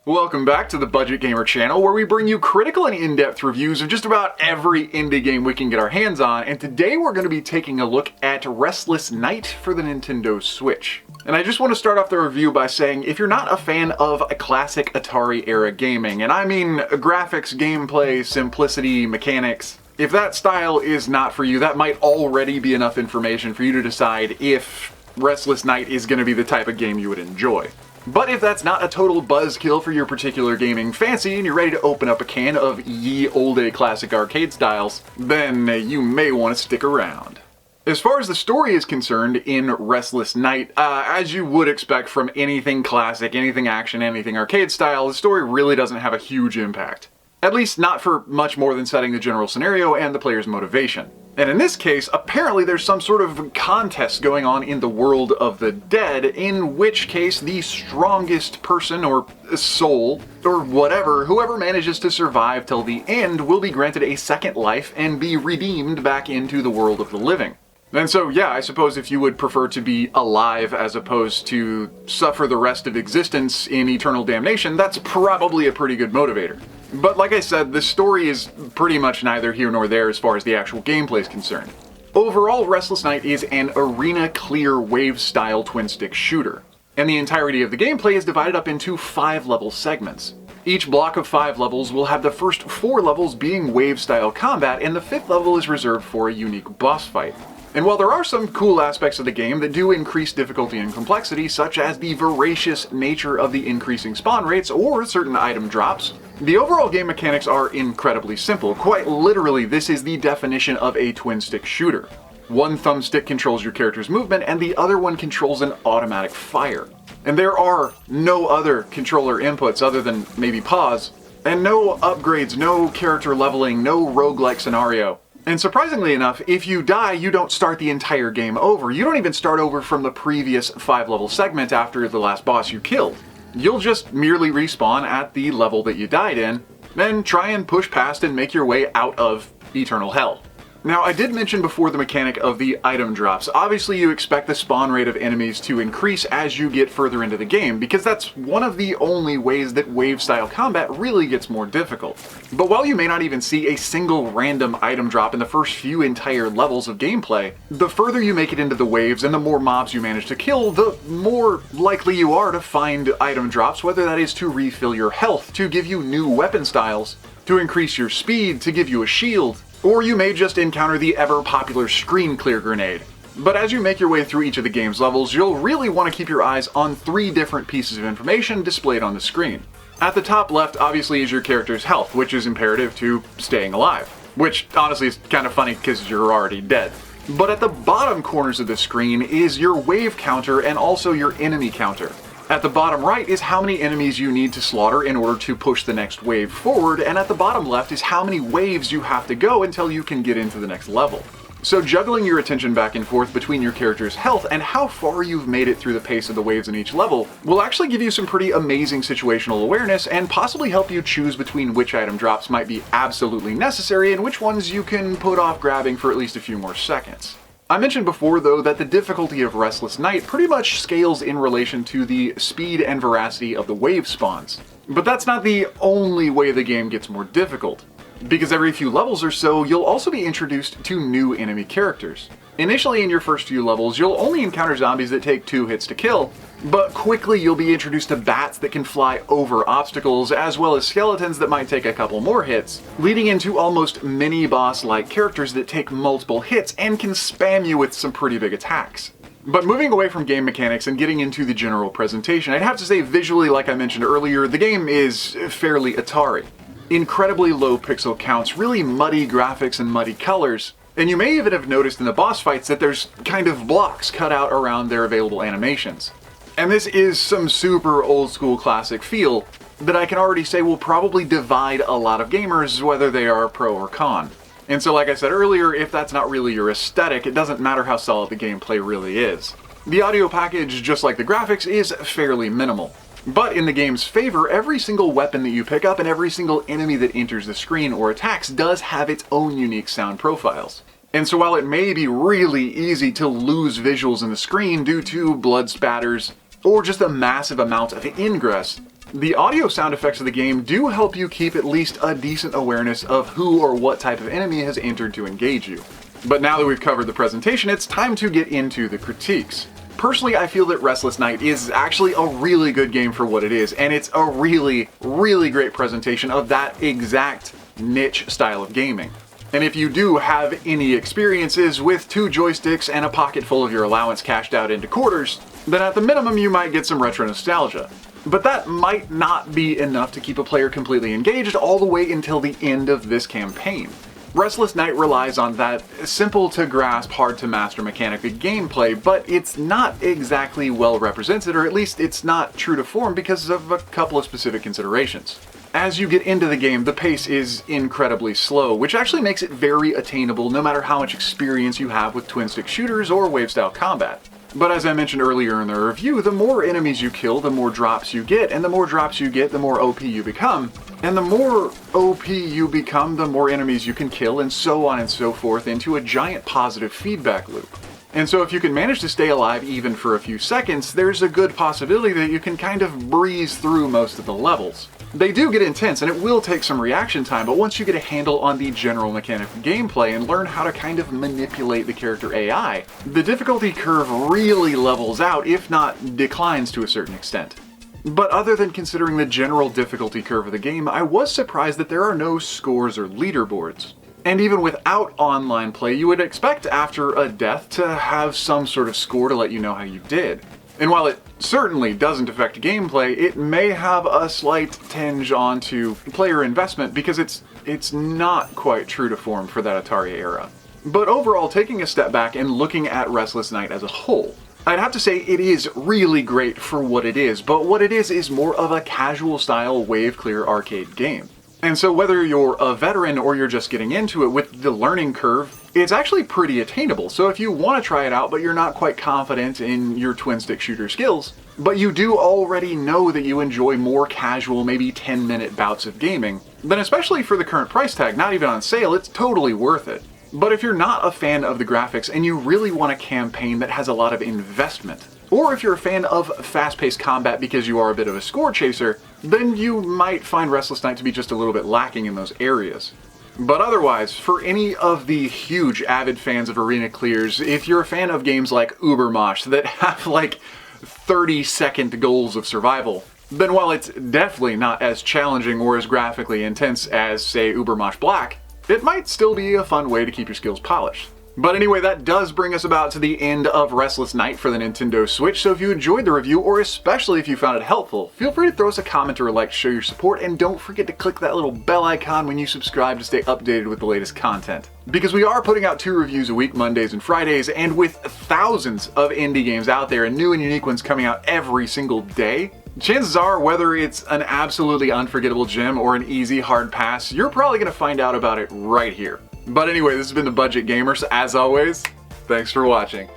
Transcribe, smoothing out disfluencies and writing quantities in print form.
Welcome back to the Budget Gamer channel, where we bring you critical and in-depth reviews of just about every indie game we can get our hands on, and today we're going to be taking a look at Restless Night for the Nintendo Switch. And I just want to start off the review by saying, if you're not a fan of classic Atari-era gaming, and I mean graphics, gameplay, simplicity, mechanics, if that style is not for you, that might already be enough information for you to decide if Restless Night is going to be the type of game you would enjoy. But if that's not a total buzzkill for your particular gaming fancy and you're ready to open up a can of ye olde classic arcade styles, then you may want to stick around. As far as the story is concerned in Restless Night, as you would expect from anything classic, anything action, anything arcade style, the story really doesn't have a huge impact. At least not for much more than setting the general scenario and the player's motivation. And in this case, apparently there's some sort of contest going on in the world of the dead, in which case the strongest person or soul or whatever, whoever manages to survive till the end, will be granted a second life and be redeemed back into the world of the living. And so, yeah, I suppose if you would prefer to be alive as opposed to suffer the rest of existence in eternal damnation, that's probably a pretty good motivator. But like I said, the story is pretty much neither here nor there as far as the actual gameplay is concerned. Overall, Restless Night is an arena clear wave style twin stick shooter, and the entirety of the gameplay is divided up into 5 level segments. Each block of 5 levels will have the first 4 levels being wave style combat, and the 5th level is reserved for a unique boss fight. And while there are some cool aspects of the game that do increase difficulty and complexity, such as the voracious nature of the increasing spawn rates or certain item drops, the overall game mechanics are incredibly simple. Quite literally, this is the definition of a twin-stick shooter. One thumbstick controls your character's movement, and the other one controls an automatic fire. And there are no other controller inputs other than maybe pause, and no upgrades, no character leveling, no roguelike scenario. And surprisingly enough, if you die, you don't start the entire game over. You don't even start over from the previous 5-level segment after the last boss you killed. You'll just merely respawn at the level that you died in, then try and push past and make your way out of eternal hell. Now, I did mention before the mechanic of the item drops. Obviously, you expect the spawn rate of enemies to increase as you get further into the game, because that's one of the only ways that wave-style combat really gets more difficult. But while you may not even see a single random item drop in the first few entire levels of gameplay, the further you make it into the waves and the more mobs you manage to kill, the more likely you are to find item drops, whether that is to refill your health, to give you new weapon styles, to increase your speed, to give you a shield, or you may just encounter the ever-popular screen clear grenade. But as you make your way through each of the game's levels, you'll really want to keep your eyes on 3 different pieces of information displayed on the screen. At the top left, obviously, is your character's health, which is imperative to staying alive. Which, honestly, is kind of funny because you're already dead. But at the bottom corners of the screen is your wave counter and also your enemy counter. At the bottom right is how many enemies you need to slaughter in order to push the next wave forward, and at the bottom left is how many waves you have to go until you can get into the next level. So juggling your attention back and forth between your character's health and how far you've made it through the pace of the waves in each level will actually give you some pretty amazing situational awareness and possibly help you choose between which item drops might be absolutely necessary and which ones you can put off grabbing for at least a few more seconds. I mentioned before, though, that the difficulty of Restless Night pretty much scales in relation to the speed and veracity of the wave spawns. But that's not the only way the game gets more difficult, because every few levels or so, you'll also be introduced to new enemy characters. Initially, in your first few levels, you'll only encounter zombies that take 2 hits to kill, but quickly you'll be introduced to bats that can fly over obstacles, as well as skeletons that might take a couple more hits, leading into almost mini-boss-like characters that take multiple hits and can spam you with some pretty big attacks. But moving away from game mechanics and getting into the general presentation, I'd have to say visually, like I mentioned earlier, the game is fairly Atari. Incredibly low pixel counts, really muddy graphics and muddy colors, and you may even have noticed in the boss fights that there's kind of blocks cut out around their available animations. And this is some super old school classic feel that I can already say will probably divide a lot of gamers, whether they are pro or con. And so like I said earlier, if that's not really your aesthetic, it doesn't matter how solid the gameplay really is. The audio package, just like the graphics, is fairly minimal. But in the game's favor, every single weapon that you pick up and every single enemy that enters the screen or attacks does have its own unique sound profiles. And so while it may be really easy to lose visuals in the screen due to blood spatters, or just a massive amount of ingress, The audio sound effects of the game do help you keep at least a decent awareness of who or what type of enemy has entered to engage you. But now that we've covered the presentation, it's time to get into the critiques. Personally, I feel that Restless Night is actually a really good game for what it is, and it's a really, really great presentation of that exact niche style of gaming. And if you do have any experiences with 2 joysticks and a pocket full of your allowance cashed out into quarters, then at the minimum you might get some retro nostalgia. But that might not be enough to keep a player completely engaged all the way until the end of this campaign. Restless Night relies on that simple to grasp, hard to master mechanic of gameplay, but it's not exactly well represented, or at least it's not true to form because of a couple of specific considerations. As you get into the game, the pace is incredibly slow, which actually makes it very attainable no matter how much experience you have with twin-stick shooters or wave-style combat. But as I mentioned earlier in the review, the more enemies you kill, the more drops you get, and the more drops you get, the more OP you become. And the more OP you become, the more enemies you can kill, and so on and so forth, into a giant positive feedback loop. And so if you can manage to stay alive even for a few seconds, there's a good possibility that you can kind of breeze through most of the levels. They do get intense and it will take some reaction time, but once you get a handle on the general mechanic of gameplay and learn how to kind of manipulate the character AI, the difficulty curve really levels out, if not declines to a certain extent. But other than considering the general difficulty curve of the game, I was surprised that there are no scores or leaderboards. And even without online play, you would expect after a death to have some sort of score to let you know how you did. And while it certainly doesn't affect gameplay, it may have a slight tinge onto player investment because it's not quite true to form for that Atari era. But overall, taking a step back and looking at Restless Night as a whole, I'd have to say it is really great for what it is, but what it is more of a casual style wave-clear arcade game. And so whether you're a veteran or you're just getting into it, with the learning curve, it's actually pretty attainable. So if you want to try it out but you're not quite confident in your twin-stick shooter skills, but you do already know that you enjoy more casual, maybe 10-minute bouts of gaming, then especially for the current price tag, not even on sale, it's totally worth it. But if you're not a fan of the graphics and you really want a campaign that has a lot of investment, or if you're a fan of fast-paced combat because you are a bit of a score chaser, then you might find Restless Night to be just a little bit lacking in those areas. But otherwise, for any of the huge avid fans of arena clears, if you're a fan of games like Ubermosh that have like 30-second goals of survival, then while it's definitely not as challenging or as graphically intense as, say, Ubermosh Black, it might still be a fun way to keep your skills polished. But anyway, that does bring us about to the end of Restless Night for the Nintendo Switch, so if you enjoyed the review, or especially if you found it helpful, feel free to throw us a comment or a like to show your support, and don't forget to click that little bell icon when you subscribe to stay updated with the latest content. Because we are putting out 2 reviews a week, Mondays and Fridays, and with thousands of indie games out there and new and unique ones coming out every single day, chances are, whether it's an absolutely unforgettable gem or an easy hard pass, you're probably going to find out about it right here. But anyway, this has been The Budget Gamer, so as always, thanks for watching.